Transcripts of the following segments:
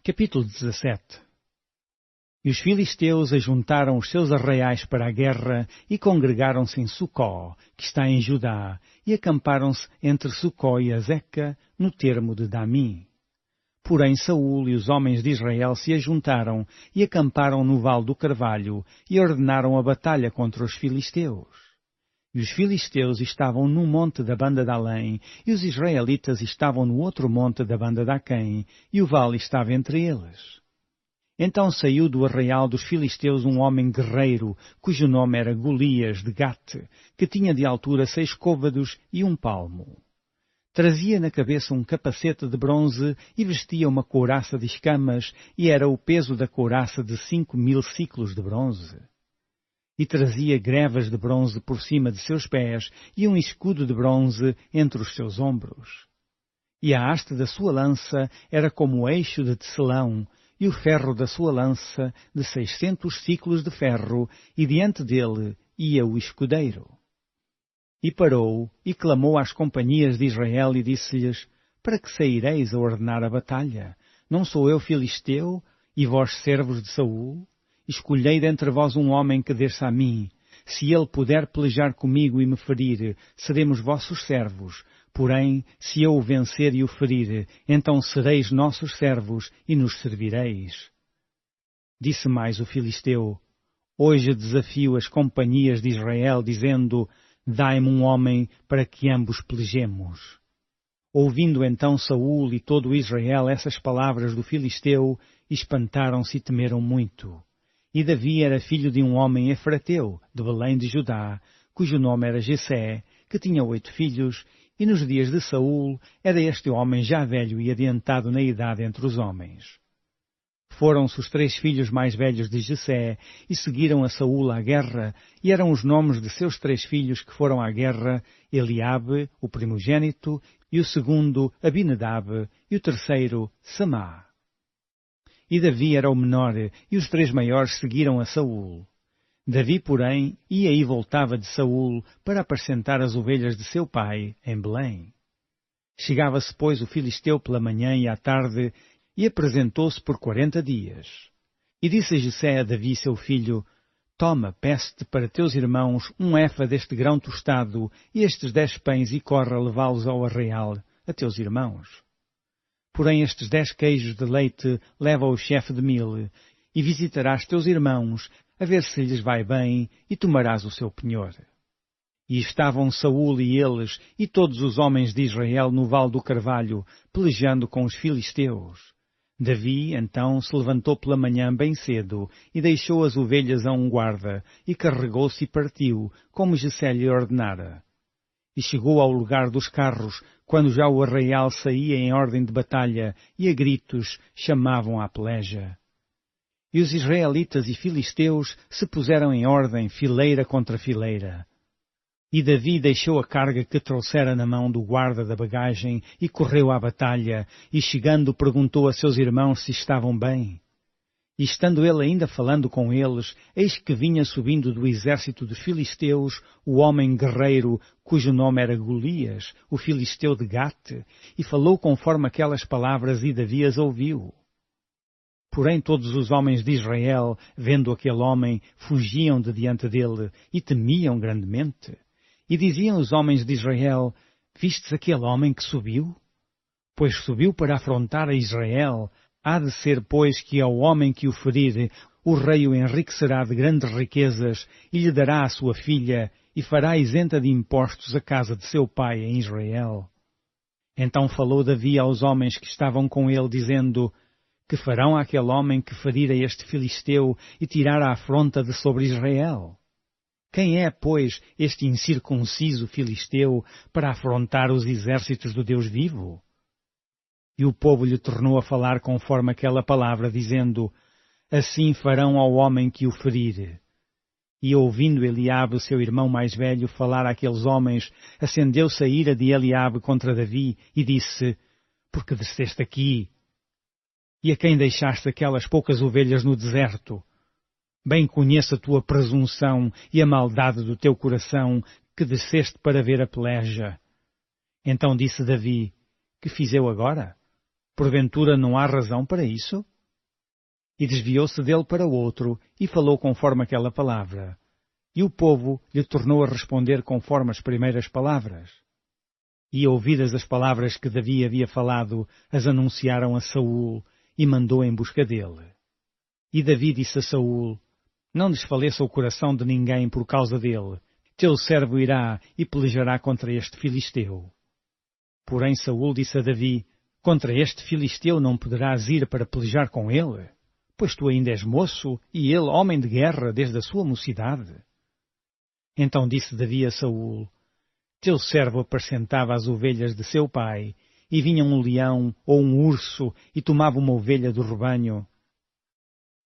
Capítulo 17. E os filisteus ajuntaram os seus arraiais para a guerra e congregaram-se em Sucó, que está em Judá, e acamparam-se entre Sucó e Azeca, no termo de Damim. Porém Saul e os homens de Israel se ajuntaram e acamparam no Vale do Carvalho e ordenaram a batalha contra os filisteus. E os filisteus estavam no monte da banda de além, e os israelitas estavam no outro monte da banda de Aquém, e o vale estava entre eles. Então saiu do arraial dos filisteus um homem guerreiro, cujo nome era Golias de Gate, que tinha de altura 6 côvados e 1 palmo. Trazia na cabeça um capacete de bronze e vestia uma couraça de escamas, e era o peso da couraça de 5.000 siclos de bronze. E trazia grevas de bronze por cima de seus pés e um escudo de bronze entre os seus ombros. E a haste da sua lança era como o eixo de tecelão, e o ferro da sua lança de 600 ciclos de ferro, e diante dele ia o escudeiro. E parou, e clamou às companhias de Israel, e disse-lhes: Para que saireis a ordenar a batalha? Não sou eu filisteu, e vós servos de Saul? Escolhei dentre vós um homem que desça a mim. Se ele puder pelejar comigo e me ferir, seremos vossos servos. Porém, se eu o vencer e o ferir, então sereis nossos servos e nos servireis. Disse mais o filisteu: Hoje desafio as companhias de Israel, dizendo: Dai-me um homem para que ambos pelejemos. Ouvindo então Saul e todo Israel essas palavras do filisteu, espantaram-se e temeram muito. E Davi era filho de um homem efrateu, de Belém de Judá, cujo nome era Jessé, que tinha 8 filhos, e nos dias de Saul era este homem já velho e adiantado na idade entre os homens. Foram-se os 3 filhos mais velhos de Jessé, e seguiram a Saul à guerra, e eram os nomes de seus 3 filhos que foram à guerra: Eliabe, o primogênito, e o segundo, Abinadab, e o terceiro, Samá. E Davi era o menor, e os 3 maiores seguiram a Saul. Davi, porém, ia e voltava de Saul para apacentar as ovelhas de seu pai, em Belém. Chegava-se, pois, o filisteu pela manhã e à tarde, e apresentou-se por 40 dias. E disse Jessé a Davi, seu filho: Toma, peço-te para teus irmãos um efa deste grão tostado e estes 10 pães, e corra levá-los ao arraial, a teus irmãos. Porém estes 10 queijos de leite leva ao chefe de 1000, e visitarás teus irmãos, a ver se lhes vai bem, e tomarás o seu penhor. E estavam Saul e eles, e todos os homens de Israel no Vale do Carvalho, pelejando com os filisteus. Davi, então, se levantou pela manhã bem cedo, e deixou as ovelhas a um guarda, e carregou-se e partiu, como Jessé lhe ordenara. E chegou ao lugar dos carros, quando já o arraial saía em ordem de batalha, e a gritos chamavam à peleja. E os israelitas e filisteus se puseram em ordem, fileira contra fileira. E Davi deixou a carga que trouxera na mão do guarda da bagagem e correu à batalha, e chegando perguntou a seus irmãos se estavam bem. E estando ele ainda falando com eles, eis que vinha subindo do exército de filisteus o homem guerreiro, cujo nome era Golias, o filisteu de Gate, e falou conforme aquelas palavras, e Davi as ouviu. Porém todos os homens de Israel, vendo aquele homem, fugiam de diante dele, e temiam grandemente. E diziam os homens de Israel: Vistes aquele homem que subiu? Pois subiu para afrontar a Israel. Há de ser, pois, que ao homem que o ferir, o rei o enriquecerá de grandes riquezas, e lhe dará a sua filha, e fará isenta de impostos a casa de seu pai em Israel. Então falou Davi aos homens que estavam com ele, dizendo: Que farão àquele homem que ferir a este filisteu e tirar a afronta de sobre Israel? Quem é, pois, este incircunciso filisteu para afrontar os exércitos do Deus vivo? E o povo lhe tornou a falar conforme aquela palavra, dizendo: Assim farão ao homem que o ferir. E ouvindo Eliabe, seu irmão mais velho, falar àqueles homens, acendeu-se a ira de Eliabe contra Davi, e disse: Por que desceste aqui? E a quem deixaste aquelas poucas ovelhas no deserto? Bem conheço a tua presunção e a maldade do teu coração, que desceste para ver a peleja. Então disse Davi: Que fiz eu agora? Porventura não há razão para isso? E desviou-se dele para outro, e falou conforme aquela palavra. E o povo lhe tornou a responder conforme as primeiras palavras. E ouvidas as palavras que Davi havia falado, as anunciaram a Saul, e mandou em busca dele. E Davi disse a Saul: Não desfaleça o coração de ninguém por causa dele. Teu servo irá e pelejará contra este filisteu. Porém Saul disse a Davi: Contra este filisteu não poderás ir para pelejar com ele, pois tu ainda és moço, e ele homem de guerra desde a sua mocidade. Então disse Davi a Saul: Teu servo apacentava as ovelhas de seu pai, e vinha um leão ou um urso e tomava uma ovelha do rebanho.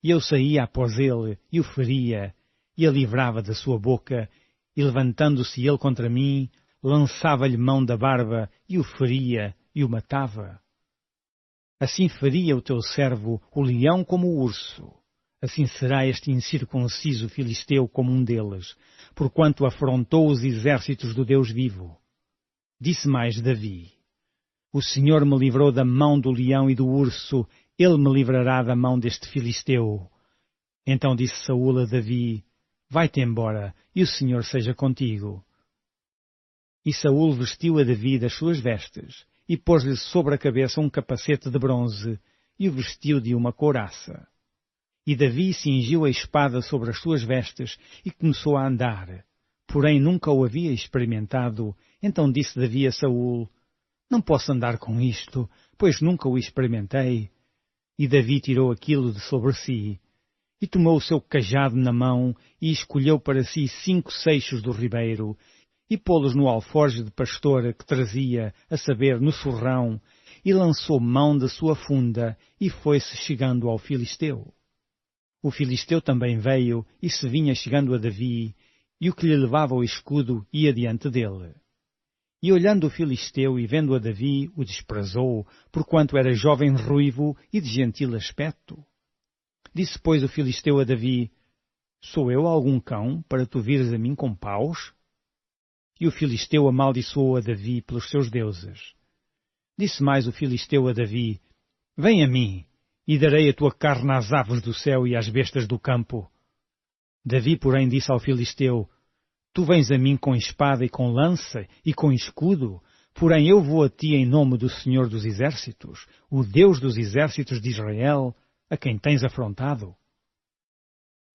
E eu saía após ele, e o feria, e a livrava da sua boca, e levantando-se ele contra mim, lançava-lhe mão da barba, e o feria, e o matava. Assim faria o teu servo o leão como o urso. Assim será este incircunciso filisteu como um deles, porquanto afrontou os exércitos do Deus vivo. Disse mais Davi: O Senhor me livrou da mão do leão e do urso, ele me livrará da mão deste filisteu. Então disse Saul a Davi: Vai-te embora, e o Senhor seja contigo. E Saul vestiu a Davi das suas vestes, e pôs-lhe sobre a cabeça um capacete de bronze, e o vestiu de uma couraça. E Davi cingiu a espada sobre as suas vestes, e começou a andar. Porém nunca o havia experimentado. Então disse Davi a Saul: Não posso andar com isto, pois nunca o experimentei. E Davi tirou aquilo de sobre si, e tomou o seu cajado na mão, e escolheu para si 5 seixos do ribeiro, e pô-los no alforje de pastor que trazia, a saber, no surrão, e lançou mão da sua funda, e foi-se chegando ao filisteu. O filisteu também veio, e se vinha chegando a Davi, e o que lhe levava o escudo ia diante dele. E olhando o filisteu e vendo a Davi, o desprezou, porquanto era jovem ruivo e de gentil aspecto. Disse, pois, o filisteu a Davi: Sou eu algum cão, para tu vires a mim com paus? E o filisteu amaldiçoou a Davi pelos seus deuses. Disse mais o filisteu a Davi: Vem a mim, e darei a tua carne às aves do céu e às bestas do campo. Davi, porém, disse ao filisteu: Tu vens a mim com espada e com lança e com escudo, porém eu vou a ti em nome do Senhor dos Exércitos, o Deus dos Exércitos de Israel, a quem tens afrontado.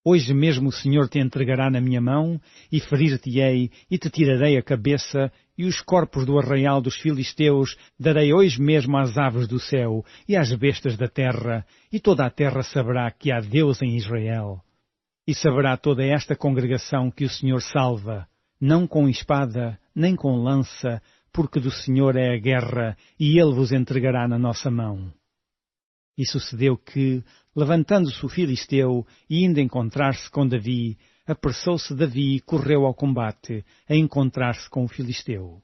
Hoje mesmo o Senhor te entregará na minha mão, e ferir-te-ei, e te tirarei a cabeça, e os corpos do arraial dos filisteus darei hoje mesmo às aves do céu e às bestas da terra, e toda a terra saberá que há Deus em Israel. E saberá toda esta congregação que o Senhor salva, não com espada, nem com lança, porque do Senhor é a guerra, e Ele vos entregará na nossa mão. E sucedeu que, levantando-se o filisteu e indo encontrar-se com Davi, apressou-se Davi e correu ao combate, a encontrar-se com o filisteu.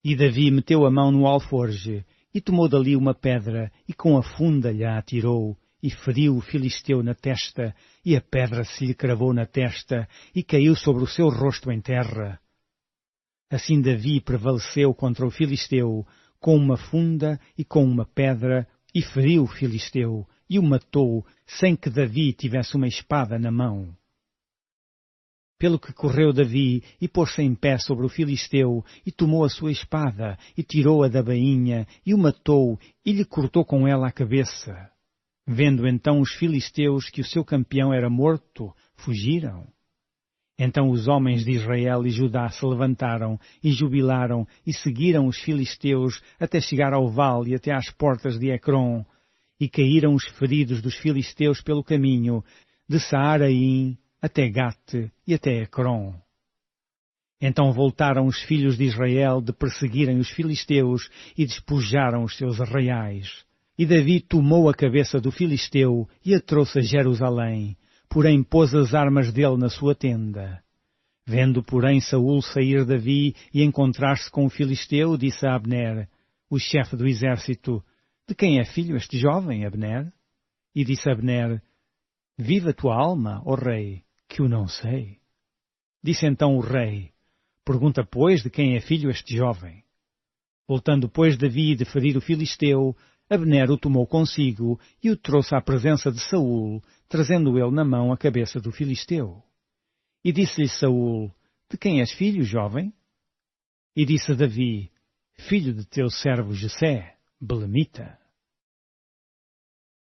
E Davi meteu a mão no alforje, e tomou dali uma pedra, e com a funda lhe a atirou, e feriu o filisteu na testa, e a pedra se lhe cravou na testa, e caiu sobre o seu rosto em terra. Assim Davi prevaleceu contra o filisteu, com uma funda e com uma pedra, e feriu o filisteu, e o matou, sem que Davi tivesse uma espada na mão. Pelo que correu Davi, e pôs-se em pé sobre o filisteu, e tomou a sua espada, e tirou-a da bainha, e o matou, e lhe cortou com ela a cabeça. Vendo então os filisteus que o seu campeão era morto, fugiram. Então os homens de Israel e Judá se levantaram, e jubilaram, e seguiram os filisteus, até chegar ao vale e até às portas de Ecrom, e caíram os feridos dos filisteus pelo caminho, de Saaraim até Gate e até Ecrom. Então voltaram os filhos de Israel de perseguirem os filisteus, e despojaram os seus arraiais. E Davi tomou a cabeça do filisteu, e a trouxe a Jerusalém, porém pôs as armas dele na sua tenda. Vendo, porém, Saul sair Davi e encontrar-se com o filisteu, disse a Abner, o chefe do exército: De quem é filho este jovem, Abner? E disse Abner: Viva a tua alma, ó rei, que o não sei. Disse então o rei: Pergunta, pois, de quem é filho este jovem. Voltando, pois, Davi de ferir o filisteu, Abner o tomou consigo e o trouxe à presença de Saul, trazendo ele na mão a cabeça do filisteu. E disse-lhe Saul: De quem és filho, jovem? E disse Davi: Filho de teu servo Jessé, belemita.